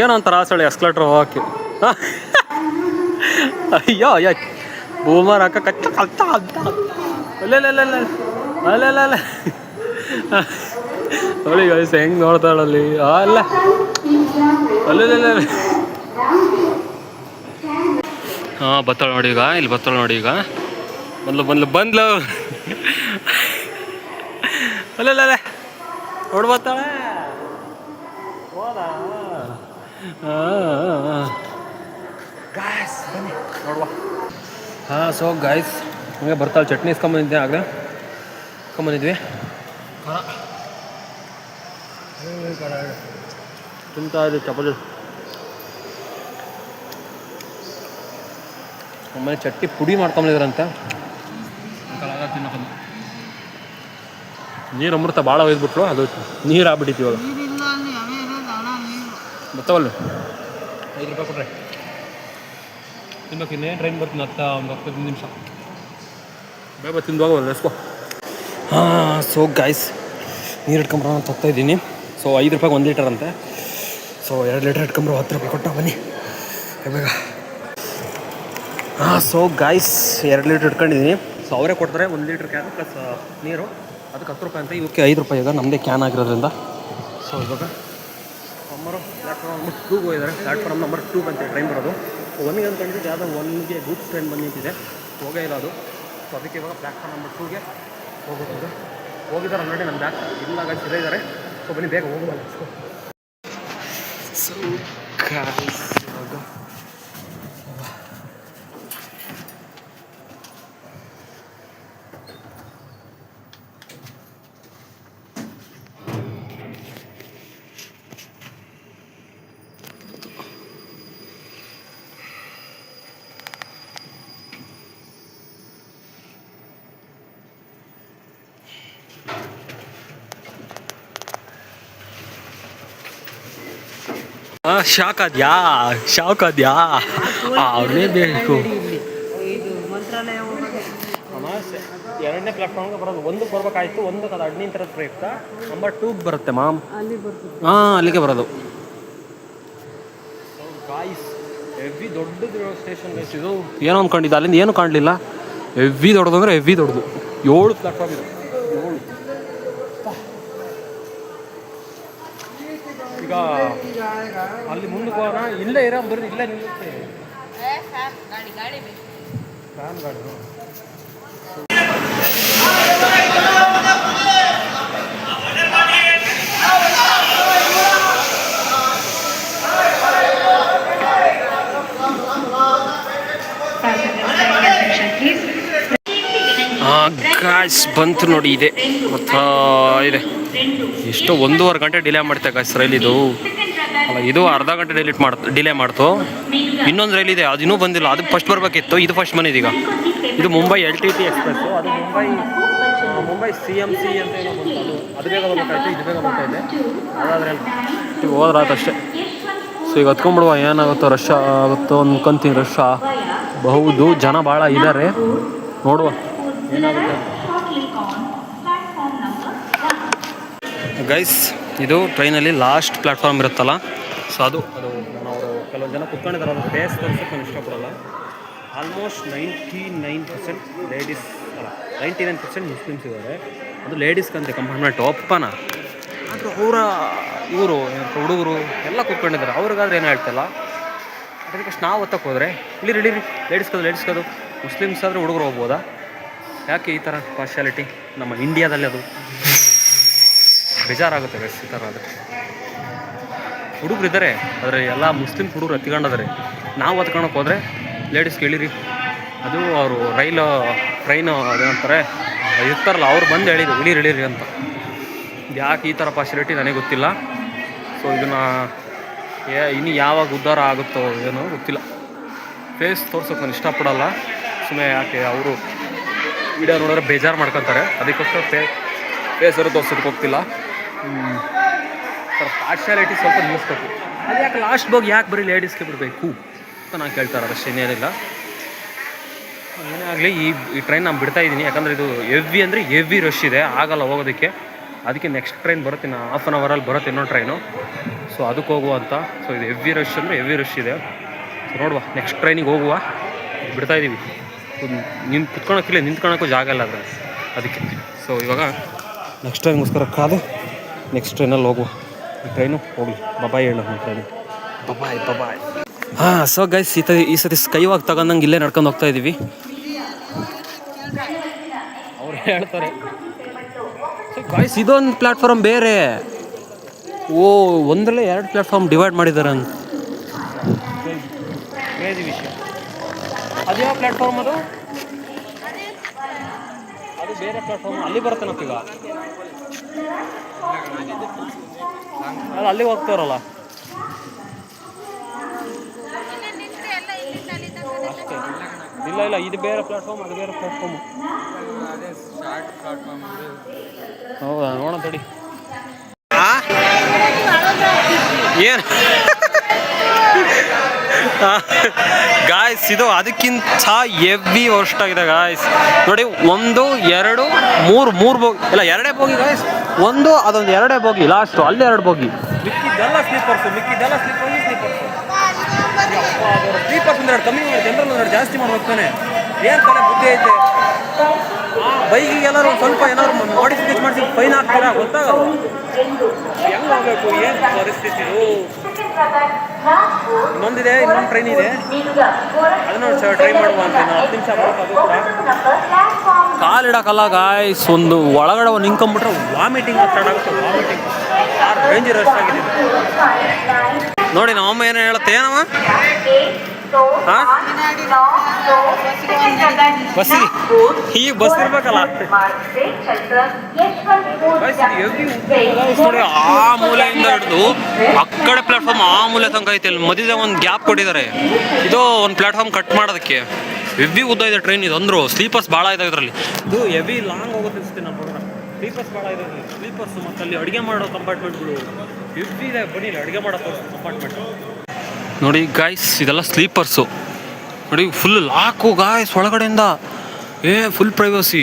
ಏನೋ ಒಂಥರ ಆಸಳೆ ಎಸ್ಕಲೇಟ್ರ್ ಹೋಗಕ್ಕೆ. ಅಯ್ಯೋ ಅಯ್ಯೋ, ಬೂಮರ್ ಹಾಕ ಕಚ್ಚ ಕಲ್ತ ಅಂತ ಅಲ್ಲ ನೋಡಿ ಗೈಸ್ ಹೆಂಗೆ ನೋಡ್ತಾಳಲ್ಲಿ. ಅಲ್ಲ ಅಲ್ಲ ಬತ್ತಾಳ ನೋಡಿ ಈಗ, ಇಲ್ಲಿ ಬತ್ತಾಳ ನೋಡಿ ಈಗ. ಬಂದ್ಲು ಅಲ್ಲ ನೋಡ್ ಬರ್ತಾಳೆ. ಗಾಯ್ಸ್ ಬನ್ನಿ ನೋಡುವ. ಸೊ ಗಾಯ್ಸ್ ಹಂಗೆ ಬರ್ತಾಳೆ. ಚಟ್ನಿ ಇಸ್ಕೊಂಬಂದಿದ್ದೆ, ಆಗಲೇ ಇಸ್ಕೊಂಬಂದಿದ್ವಿ. ತಿಂತಾ ಇದೆ ಚಪಾತಿ. ಆಮೇಲೆ ಚಟ್ನಿ ಪುಡಿ ಮಾಡ್ಕೊಂಬಂದಿದ್ರಂತೆ. ತಿನ್ನೋದು ನೀರು ಅಮೃತ ಭಾಳ ಒಯ್ದ್ಬಿಟ್ಲು, ಅದು ನೀರು ಆಗ್ಬಿಟ್ಟಿತ್ತು. ಇವಾಗ ಬರ್ತಾವಲ್ಲ, 5 ರೂಪಾಯಿ ಕೊಟ್ರೆ ತಿನ್ಬೇಕು. ಇನ್ನೇನು ಟ್ರೈನ್ ಬರ್ತೀನಿ ಒಂದು 10 ನಿಮಿಷ. ಬೇಗ ತಿಂದು ಹೋಗಲ್ಲ ಎಸ್ಕೋ. ಸೊ ಗಾಯ್ಸ್ ನೀರು ಇಟ್ಕೊಂಬರೋಣ ಅಂತ ಹೋಗ್ತಾಯಿದ್ದೀನಿ. ಸೊ 5 ರೂಪಾಯಿಗೆ 1 ಲೀಟರ್ ಅಂತೆ. ಸೊ 2 ಲೀಟರ್ ಇಟ್ಕೊಂಬರೋ 10 ರೂಪಾಯಿ ಕೊಟ್ಟ ಬನ್ನಿ ಬೇಗ. ಸೊ ಗಾಯ್ಸ್ 2 ಲೀಟ್ರ್ ಇಟ್ಕೊಂಡಿದ್ದೀನಿ. ಸೊ ಅವರೇ ಕೊಡ್ತಾರೆ 1 ಲೀಟ್ರ್ ಕ್ಯಾನ್ ಪ್ಲಸ್ ನೀರು, ಅದಕ್ಕೆ 10 ರೂಪಾಯಿ ಅಂತ. ಇವಕ್ಕೆ 5 ರೂಪಾಯಿ ಈಗ ನಮ್ಮದೇ ಕ್ಯಾನ್ ಆಗಿರೋದ್ರಿಂದ. ಸೊ ಇವಾಗ ಅಮ್ಮರು ಪ್ಲ್ಯಾಟ್ಫಾರ್ಮ್ ನಂಬರ್ 2 ಹೋಗಿದ್ದಾರೆ. ಪ್ಲ್ಯಾಟ್ಫಾರ್ಮ್ ನಂಬರ್ 2 ಅಂತ ಟ್ರೈನ್ ಬರೋದು. 1ಗೆ ಅಂದ್ಕೊಂಡಿದ್ದು ಯಾವುದೋ 1ಗೆ ಗೂಡ್ಸ್ ಟ್ರೈನ್ ಬಂದಿದೆ, ಹೋಗೇ ಇಲ್ಲ ಅದು. ಸೊ ಅದಕ್ಕೆ ಇವಾಗ ಪ್ಲ್ಯಾಟ್ಫಾರ್ಮ್ ನಂಬರ್ 2ಗೆ ಹೋಗೋದು. ಹೋಗಿದ್ದಾರೆ ಆಲ್ರೆಡಿ, ನನ್ನ ಬ್ಯಾಗ್ ಇಲ್ಲಾಗ ಇದ್ದಾರೆ. ಸೊ ಬನ್ನಿ ಬೇಗ ಹೋಗೋಲ್ಲ. ಸೊ ಗಾಯ್ಸ್ ಇವಾಗ ಶಾಕ್ ಆದ್ಯಾ ಅವನೇ ಬೇಕು. ಎರಡನೇ ಪ್ಲಾಟ್ಫಾರ್ಮ್ಗೆ ಬರೋದು. 1ಕ್ಕೆ ಬರ್ಬೇಕಾಯ್ತು, 1ಕ್ಕೆ ಅದು ಅಡ್ನಿನ ಥರದ ಪ್ರಯುಕ್ತ ನಂಬರ್ 2ಗೆ ಬರುತ್ತೆ ಮಾಮ್. ಅಲ್ಲಿಗೆ ಬರೋದು. ಗಾಯ್ಸ್ ಹೆವಿ ದೊಡ್ಡದು ಸ್ಟೇಷನ್ ಗೈಸ್ ಇದು. ಏನೋ ಅಂದ್ಕೊಂಡಿದ್ದೆ, ಅಲ್ಲಿಂದ ಏನು ಕಾಣಲಿಲ್ಲ. ಹೆವಿ ದೊಡ್ಡದು ಅಂದರೆ ಹೆವಿ ದೊಡ್ಡದು. 7 ಪ್ಲಾಟ್ಫಾರ್ಮ್ ಇದೆ, 7. ಈಗ ಅಲ್ಲಿ ಮುಂದಕ್ಕೆ ಹೋಗೋಣ. ಇಲ್ಲೇ ಇರೋ ಬರ್ರಿ, ಇಲ್ಲೇ ನಿಲ್ಲುತ್ತೆ ಫ್ಯಾನ್ ಗಾಡಿ. ಗಾಯ್ಸ್ ಬಂತು ನೋಡಿ, ಇದೆ ಮತ್ತು ಇದೆ ಎಷ್ಟು 1.5 ಗಂಟೆ ಡಿಲೇ ಮಾಡ್ತೆ ಗಾಯ್ಸ್ ರೈಲ್ ಇದು. ಅಲ್ಲ, ಇದು ಅರ್ಧ ಗಂಟೆ ಡಿಲೇ ಮಾಡ್ತು. ಇನ್ನೊಂದು ರೈಲ್ ಇದೆ, ಅದು ಇನ್ನೂ ಬಂದಿಲ್ಲ, ಅದು ಫಸ್ಟ್ ಬರಬೇಕಿತ್ತು, ಇದು ಫಸ್ಟ್ ಬಂದಿದೆ ಈಗ. ಇದು ಮುಂಬೈ LTT ಎಕ್ಸ್ಪ್ರೆಸ್ಸು, ಅದು ಮುಂಬೈ CMC ಅಂತ ಏನೋ ಬಂತು, ಅದು ಬೇಗ ಬರ್ಬೇಕಾಯ್ತು, ಇದು ಬೇಗ ಬರ್ತಾಯಿದೆ. ಅದಾದರೆ ಈಗ ಹೋದ್ರಾತಷ್ಟೇ. ಸೊ ಈಗ ಹತ್ಕೊಂಡ್ಬಿಡುವ, ಏನಾಗುತ್ತೋ ರಶ್ ಆಗುತ್ತೋ ಅನ್ಕೊಂತೀನಿ. ರಶ್ ಬಹುದು, ಜನ ಭಾಳ ಇದ್ದಾರೆ, ನೋಡುವ ಏನಾಗುತ್ತೆ. ಗೈಸ್, ಇದು ಟ್ರೈನಲ್ಲಿ ಲಾಸ್ಟ್ ಪ್ಲ್ಯಾಟ್ಫಾರ್ಮ್ ಇರುತ್ತಲ್ಲ, ಸೊ ಅದು ನಾವು ಕೆಲವು ಜನ ಕುತ್ಕೊಂಡಿದ್ದಾರೆ, ಅದು ಫೇಸ್ ತೋರಿಸೋಕೆ ನಾನು ಇಷ್ಟಪಡಲ್ಲ. ಆಲ್ಮೋಸ್ಟ್ 99% ಲೇಡೀಸ್, ಅಲ್ಲ 99% ಮುಸ್ಲಿಮ್ಸ್ ಇದ್ದಾರೆ. ಅದು ಲೇಡೀಸ್ಗಂತೆ ಕಂಪಾರ್ಟ್ಮೆಂಟ್ ಒಪ್ಪನ, ಆದರೂ ಇವರು ಹುಡುಗರು ಎಲ್ಲ ಕುತ್ಕೊಂಡಿದ್ದಾರೆ. ಅವ್ರಿಗಾದ್ರೆ ಏನು ಹೇಳ್ತಲ್ಲ, ಅದಕ್ಕೆ ನಾವು ಒತ್ತಕ್ಕೆ ಹೋದರೆ ಇಳಿರಿ ಲೇಡೀಸ್ಗದು ಮುಸ್ಲಿಮ್ಸ್ ಆದರೆ ಹುಡುಗರು ಹೋಗ್ಬೋದಾ? ಯಾಕೆ ಈ ಥರ ಪಾರ್ಶಾಲಿಟಿ ನಮ್ಮ ಇಂಡಿಯಾದಲ್ಲಿ? ಅದು ಬೇಜಾರಾಗುತ್ತೆ ಗೈಸ್ ಈ ಥರ. ಆದರೆ ಹುಡುಗರು ಇದ್ದಾರೆ, ಆದರೆ ಎಲ್ಲ ಮುಸ್ಲಿಮ್ ಹುಡುಗರು ಹತ್ಕೊಂಡಿದ್ದಾರೆ. ನಾವು ಹತ್ಕೊಳಕ್ಕೆ ಹೋದರೆ ಲೇಡೀಸ್ಗೆ ಇಳಿರಿ, ಅದು ಅವರು ಟ್ರೈನು ಅದೇನಂತಾರೆ ಇರ್ತಾರಲ್ಲ, ಅವ್ರು ಬಂದು ಇಳಿರಿ ಅಂತ. ಯಾಕೆ ಈ ಥರ ಪಾರ್ಶಾಲಿಟಿ ನನಗೆ ಗೊತ್ತಿಲ್ಲ. ಸೊ ಇದನ್ನು ಇನ್ನು ಯಾವಾಗ ಉದ್ಧಾರ ಆಗುತ್ತೋ ಏನೋ ಗೊತ್ತಿಲ್ಲ. ಫೇಸ್ ತೋರ್ಸೋಕೆ ನಾನು ಇಷ್ಟಪಡಲ್ಲ, ಸುಮ್ಮನೆ ಯಾಕೆ ಅವರು ವಿಡಿಯೋ ನೋಡಿದ್ರೆ ಬೇಜಾರು ಮಾಡ್ಕೊತಾರೆ, ಅದಕ್ಕೋಸ್ಕರ ಫೇಸರು ತೋರ್ಸೋದಕ್ಕೆ ಹೋಗ್ತಿಲ್ಲ. ಪಾರ್ಶಾಲಿಟಿ ಸ್ವಲ್ಪ ನಿಲ್ಲಿಸ್ಬೇಕು. ಅದು ಯಾಕೆ ಲಾಸ್ಟ್ ಬೋಗಿ ಯಾಕೆ ಬರೀ ಲೇಡೀಸ್ಗೆ ಬಿಡಬೇಕು ಅಂತ ನಾನು ಕೇಳ್ತಾರೆ, ಅದಷ್ಟೇ, ಇನ್ನೇನಿಲ್ಲ. ಏನೇ ಆಗಲಿ, ಈ ಟ್ರೈನ್ ನಾನು ಬಿಡ್ತಾಯಿದ್ದೀನಿ, ಯಾಕಂದರೆ ಇದು ಹೆವಿ ರಶ್ ಇದೆ, ಆಗಲ್ಲ ಹೋಗೋದಕ್ಕೆ. ಅದಕ್ಕೆ ನೆಕ್ಸ್ಟ್ ಟ್ರೈನ್ ಬರುತ್ತೆ, ಇನ್ನು ಹಾಫ್ ಆನ್ ಅವರಲ್ಲಿ ಬರುತ್ತೆ ಇನ್ನೊಂದು ಟ್ರೈನು. ಸೊ ಅದಕ್ಕೆ ಹೋಗುವ ಅಂತ. ಸೊ ಇದು ಹೆವಿ ರಶ್ ಇದೆ. ಸೊ ನೋಡುವ, ನೆಕ್ಸ್ಟ್ ಟ್ರೈನಿಗೆ ಹೋಗುವ, ಬಿಡ್ತಾಯಿದ್ದೀವಿ. ಕುತ್ಕೊಳಕ್ಕಿಲ್ಲ, ನಿಂತ್ಕೊಳಕ್ಕೂ ಜಾಗ ಇಲ್ಲ ಅದರಲ್ಲಿ, ಅದಕ್ಕೆ. ಸೊ ಇವಾಗ ನೆಕ್ಸ್ಟ್ ಟ್ರೈನ್ಗೋಸ್ಕರ ಕಾದು ನೆಕ್ಸ್ಟ್ ಟ್ರೈನಲ್ಲಿ ಹೋಗುವ. ಈ ಟ್ರೈನು ಹೋಗಲಿ, ಬಬಾಯ್ ಹೇಳೋ ಟ್ರೈನು, ಬಬಾಯ್. ಹಾಂ, ಸೊ ಗೈಸ್, ಈ ಸತಿ ಸ್ಕೈವಾಕ್ ತಗೊಂಡಂಗೆ ಇಲ್ಲೇ ನಡ್ಕೊಂಡು ಹೋಗ್ತಾ ಇದ್ದೀವಿ. ಅವ್ರು ಹೇಳ್ತಾರೆ ಸೊ ಗೈಸ್, ಇದೊಂದು ಪ್ಲ್ಯಾಟ್ಫಾರ್ಮ್ ಬೇರೆ. ಒಂದರಲ್ಲೇ 2 ಪ್ಲ್ಯಾಟ್ಫಾರ್ಮ್ ಡಿವೈಡ್ ಮಾಡಿದ್ದಾರೆ ಅಂತ. ಕ್ರೇಜಿ ವಿಷಯ. ಅದು ಯಾವ ಪ್ಲ್ಯಾಟ್ಫಾರ್ಮ್? ಅದು ಬೇರೆ ಪ್ಲ್ಯಾಟ್ಫಾರ್ಮ್, ಅಲ್ಲಿ ಬರುತ್ತೆ ನಪ್ಪೀಗ. ಅಲ್ಲಿ ಹೋಗ್ತಾರಲ್ಲ ಅಷ್ಟೇ. ಇಲ್ಲ, ಇದು ಬೇರೆ ಪ್ಲ್ಯಾಟ್ಫಾರ್ಮ್, ಅದು ಬೇರೆ ಪ್ಲ್ಯಾಟ್ಫಾರ್ಮು. ಹೌದಾ, ನೋಡೋಣ ತಡಿ. ಏನು ಗಾಯ್ಸ್, ಇದು ಅದಕ್ಕಿಂತ ಹೆವಿ ವರ್ಸ್ಟ್ ಆಗಿದೆ ಗಾಯ್ಸ್. ನೋಡಿ, 1, 2, 3 ಬೋಗಿ, ಇಲ್ಲ 2 ಬೋಗಿ ಗಾಯ್ಸ್. ಅದೊಂದು 2 ಬೋಗಿ, ಲಾಸ್ಟು ಅಲ್ಲಿ 2 ಬೋಗಿ, ಮಿಕ್ಕಿದ್ದೆಲ್ಲ ಸ್ಲೀಪರ್ಸು. ಸ್ಲೀಪರ್ಸ್ ಅಂದ್ರೆ ಕಮ್ಮಿ ಮಾಡಿ, ಜನರಲ್ ಅಂದ್ರೆ ಜಾಸ್ತಿ ಮಾಡ್ಬೇಕು ತಾನೆ. ಏನು ತಾನೆ ಬುದ್ಧಿ ಐತೆ? ಬೈಕಿಗೆ ಎಲ್ಲರೂ ಸ್ವಲ್ಪ ಏನಾದ್ರು ಮಾಡಿಫಿಕೇಶನ್ ಮಾಡಿಸಿ ಫೈನ್ ಹಾಕ್ತೀರಾ? ಗೊತ್ತಾಗಲ್ಲ ಹೆಂಗೆ ಹೋಗ್ಬೇಕು, ಏನು ಪರಿಸ್ಥಿತಿ. ಇನ್ನೊಂದು ಟ್ರೈನ್ ಇದೆ, ಅದನ್ನು ಟ್ರೈ ಮಾಡುವ ಅಂತ. 10 ನಿಮಿಷ ಬರುತ್ತೆ, ಅದು ಕೂಡ ಕಾಲಿಡಕ್ಕಲ್ಲ ಗಾಯ್ಸ್. ಒಂದು ಒಳಗಡೆ ನಿಂತ್ಕೊಂಡ್ಬಿಟ್ರೆ ವಾಮಿಟಿಂಗ್ ಸ್ಟಾರ್ಟ್ ಆಗುತ್ತೆ. ರೇಂಜ್ ರಶ್ ಆಗಿದೆ ನೋಡಿ. ನಮ್ಮಮ್ಮ ಏನು ಹೇಳುತ್ತೆ, ಏನಮ್ಮ ಬಸ್ಸಿಗೆ ಈಗ ಬಸ್ ಇರ್ಬೇಕಲ್ಲ. ನೋಡಿ, ಆ ಮೂಲೆಯಿಂದ ಹಿಡಿದು ಆ ಕಡೆ ಪ್ಲಾಟ್ಫಾರ್ಮ್ ಆ ಮೂಲೆ ತನಕ ಐತೆ. ಇಲ್ಲಿ ಮಧ್ಯದ ಒಂದು ಗ್ಯಾಪ್ ಕೊಟ್ಟಿದ್ದಾರೆ, ಇದು ಒಂದು ಪ್ಲಾಟ್ಫಾರ್ಮ್ ಕಟ್ ಮಾಡೋದಕ್ಕೆ. ಹೆವಿ ಉದ್ದ ಇದೆ ಟ್ರೈನ್ ಇದು. ಅಂದರು ಸ್ಲೀಪರ್ಸ್ ಭಾಳ ಇದೆ ಇದರಲ್ಲಿ. ಇದು ಹೆವಿ ಲಾಂಗ್ ಹೋಗುತ್ತೆ ಅನಿಸುತ್ತೆ ನಮ್ಮ ಪ್ರಕಾರ. ಸ್ಲೀಪರ್ಸ್ ಭಾಳ ಇದೆ, ಸ್ಲೀಪರ್ಸು. ಮತ್ತು ಅಲ್ಲಿ ಅಡುಗೆ ಮಾಡೋ ಕಂಪಾರ್ಟ್ಮೆಂಟ್ಗಳು ಹೆವಿ ಇದೆ. ಬನ್ನಿ, ಅಡುಗೆ ಮಾಡೋ ಕಂಪಾರ್ಟ್ಮೆಂಟ್ ನೋಡಿ ಗಾಯ್ಸ್. ಇದೆಲ್ಲ ಸ್ಲೀಪರ್ಸು ನೋಡಿ, ಫುಲ್ ಲಾಕು ಗಾಯ್ಸ್ ಒಳಗಡೆಯಿಂದ. ಫುಲ್ ಪ್ರೈವಸಿ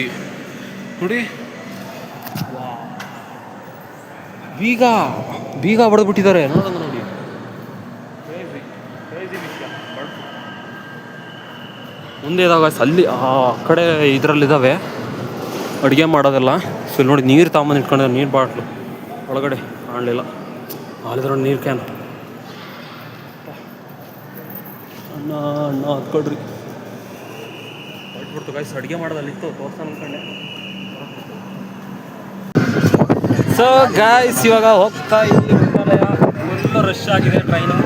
ನೋಡಿ. ಬೀಗ ಬಡ್ದ್ಬಿಟ್ಟಿದ್ದಾರೆ ನೋಡೋಣ ನೋಡಿ. ಮುಂದೆ ಇದಾಗ ಅಲ್ಲಿ ಆ ಕಡೆ ಇದರಲ್ಲಿದ್ದಾವೆ ಅಡುಗೆ ಮಾಡೋದೆಲ್ಲ. ಸೊ ಇಲ್ಲಿ ನೋಡಿ, ನೀರು ತಗೊಂಬಂದು ಇಟ್ಕೊಂಡಿದ್ದಾರೆ, ನೀರು ಬಾಟ್ಲು ಒಳಗಡೆ ಕಾಣಲಿಲ್ಲ. ಅಲ್ಲಿದ್ರೆ ನೀರು ಕ್ಯಾನ್. ಅಣ್ಣ ಹತ್ಕೊಡ್ರಿ, ಹೊಟ್ಬಿಡ್ತು ಗಾಯ್ಸ್. ಅಡುಗೆ ಮಾಡೋದಲ್ಲಿತ್ತು, ತೋರ್ಸೋಣ ಅನ್ಕೊಂಡೆ. ಸೊ ಗಾಯ್ಸ್, ಇವಾಗ ಹೋಗ್ತಾ ಇಲ್ಲಿ ಮೇಘಾಲಯ. ಫುಲ್ ರಶ್ ಆಗಿದೆ ಟ್ರೈನು.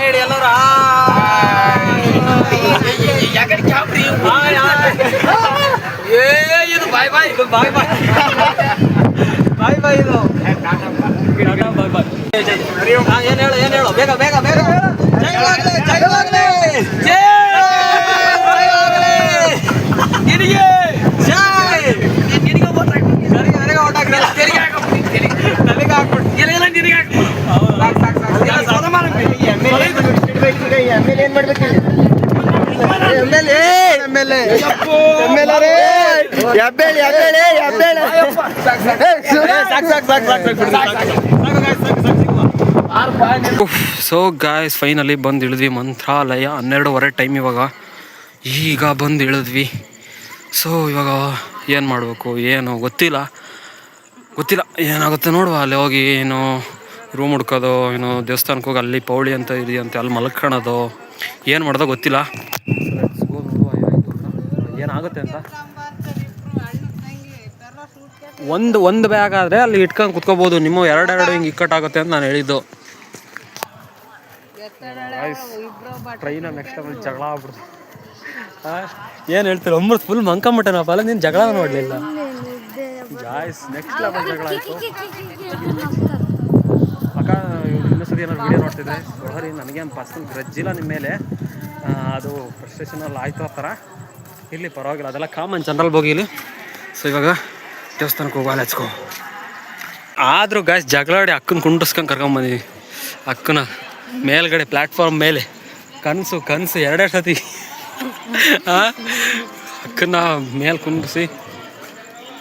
ಹೇಳಿ ಎಲ್ಲರೂ. ಬಾಯ್ ಬಾಯ್ ಬಾಯ್ ಬಾಯ್ ಇದು ಬಾಯ್ ಬಾಯ್ ಏನು ಹೇಳು ಬೇಗ ಬೇಗ ಬೇಗ ಜಯವಾಗಲಿ ಜಯವಾಗಲಿ ನಿನಗೆ ಜೈ ನಿನಗೆ ಓಟ್ ಹಾಕ್ಬಿಟ್ಟು ನನಗೆ ಹಾಕ್ಬಿಟ್ಟು
ಏನ್ ಮಾಡ್ಬೇಕು
ಸೊ ಗಾಯ್ಸ್ ಫೈನಲಿ ಬಂದು ಇಳಿದ್ವಿ ಮಂತ್ರಾಲಯ 12:30 ಟೈಮ್ ಇವಾಗ ಈಗ ಬಂದು ಇಳಿದ್ವಿ. ಸೊ ಇವಾಗ ಏನು ಮಾಡಬೇಕು ಏನೋ ಗೊತ್ತಿಲ್ಲ ಏನಾಗುತ್ತೆ ನೋಡುವ. ಅಲ್ಲಿ ಹೋಗಿ ಏನು ರೂಮ್ ಹುಡ್ಕೋದು, ಏನು ದೇವಸ್ಥಾನಕ್ಕೆ ಹೋಗಿ ಅಲ್ಲಿ ಪೌಳಿ ಅಂತ ಇದೆಯಂತೆ ಅಲ್ಲಿ ಮಲ್ಕೊಳ್ಳೋದು, ಏನು ಮಾಡೋದೋ ಗೊತ್ತಿಲ್ಲ. ಏನಾಗುತ್ತೆ ಅಂತ ಒಂದು ಬ್ಯಾಗ್ ಆದರೆ ಅಲ್ಲಿ ಇಟ್ಕೊಂಡು ಕುತ್ಕೋಬೋದು. ನಿಮ್ಮ ಎರಡು ಹಿಂಗೆ ಇಕ್ಕಟ್ಟಾಗುತ್ತೆ ಅಂತ ನಾನು ಹೇಳಿದ್ದು. ಟ್ರೈನ ನೆಕ್ಸ್ಟ್ ಟೈಮ್ ಜಗಳ ಆಗ್ಬಿಡ್ತು. ಏನು ಹೇಳ್ತೀರ ಒಮ್ಮರು ಫುಲ್ ಮಂಕಂಬಿಟ್ಟನಪ್ಪ ಅಲ್ಲ, ನೀನು ಜಗಳ ನೋಡಲಿಲ್ಲ ಗಾಯ್ಸ್. ನೆಕ್ಸ್ಟ್ ಲೆವೆಲ್ ಜಗಳ ಆಯಿತು. ಅಕ್ಕ ಇನ್ನೊಂದ್ಸತಿ ಏನಾದ್ರು ವೀಡಿಯೋ ನೋಡ್ತಿದ್ರೆ ಸರಿ, ನನಗೇನು ಪರ್ಸನಲ್ ಗ್ರಜ್ಜಿಲ್ಲ ನಿಮ್ಮ ಮೇಲೆ, ಅದು ಫ್ರಸ್ಟ್ರೇಷನಲ್ಲಿ ಆಯಿತು ಆ ಥರ ಇಲ್ಲಿ ಪರವಾಗಿಲ್ಲ, ಅದೆಲ್ಲ ಕಾಮನ್ ಜನರಲ್ ಬೋಗಿಲಿ. ಸೊ ಇವಾಗ ದೇವಸ್ಥಾನಕ್ಕೆ ಹೋಗಿ ಹಚ್ಕೋ. ಆದರೂ ಗಾಯ್ಸ್ ಜಗಳಾಡಿ ಅಕ್ಕನ ಕುಂಡಿಸ್ಕೊಂಡು ಕರ್ಕೊಂಬಂದಿವಿ. ಅಕ್ಕನ ಮೇಲ್ಗಡೆ ಪ್ಲ್ಯಾಟ್ಫಾರ್ಮ್ ಮೇಲೆ ಕನಸು ಎರಡೆರಡು ಸತಿ ಅಕ್ಕನ ಮೇಲೆ ಕುಂಡಿಸಿ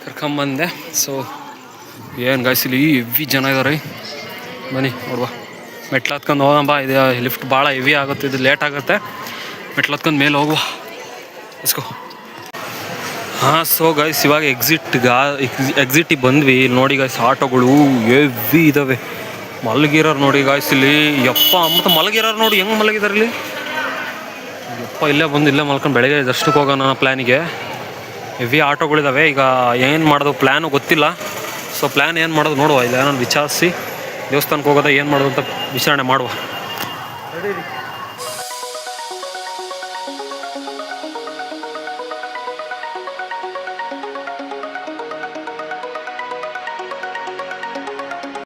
ಕರ್ಕೊಂಬಂದೆ. ಸೊ ಏನು ಗಾಯ್ಸ್ ಇಲ್ಲಿ ಹೆವಿ ಜನ ಇದ್ದಾರೆ, ಬನ್ನಿ ನೋಡುವ. ಮೆಟ್ಲು ಹತ್ಕೊಂಡು ಹೋಗಂಬ, ಇದು ಲಿಫ್ಟ್ ಭಾಳ ಹೆವಿ ಆಗುತ್ತೆ, ಇದು ಲೇಟ್ ಆಗುತ್ತೆ. ಮೆಟ್ಲು ಹತ್ಕೊಂಡು ಮೇಲೆ ಹೋಗುವ, ಇಸ್ಕೋ. ಹಾಂ ಸೊ ಗೈಸ್ ಇವಾಗ ಎಕ್ಸಿಟಿಗೆ ಬಂದ್ವಿ. ಇಲ್ಲಿ ನೋಡಿ ಗಾಯ್ಸ್ ಆಟೋಗಳು ಹೆವಿ ಇದ್ದಾವೆ. ಮಲಗಿರೋರು ನೋಡಿ ಗಾಯ್ಸ್ ಇಲ್ಲಿ, ಯಪ್ಪ ಮತ್ತು ಮಲಗಿರೋರು ನೋಡಿ ಹೆಂಗೆ ಮಲಗಿದಾರೆ ಇಲ್ಲಿ. ಯಪ್ಪ ಇಲ್ಲೇ ಬಂದು ಇಲ್ಲೇ ಮಲ್ಕೊಂಡು ಬೆಳಗ್ಗೆ ದರ್ಶನಕ್ಕೆ ಹೋಗೋಣ ಅನ್ನೋ ಪ್ಲ್ಯಾನಿಗೆ. ಹೆವಿ ಆಟೋಗಳಿದ್ದಾವೆ. ಈಗ ಏನು ಮಾಡೋದು ಪ್ಲ್ಯಾನು ಗೊತ್ತಿಲ್ಲ. ಸೊ ಪ್ಲ್ಯಾನ್ ಏನು ಮಾಡೋದು ನೋಡುವ, ಇಲ್ಲ ಏನಾದ್ರು ವಿಚಾರಿಸಿ ದೇವಸ್ಥಾನಕ್ಕೆ ಹೋಗೋದ ಏನು ಮಾಡೋದು ಅಂತ ವಿಚಾರಣೆ ಮಾಡುವ.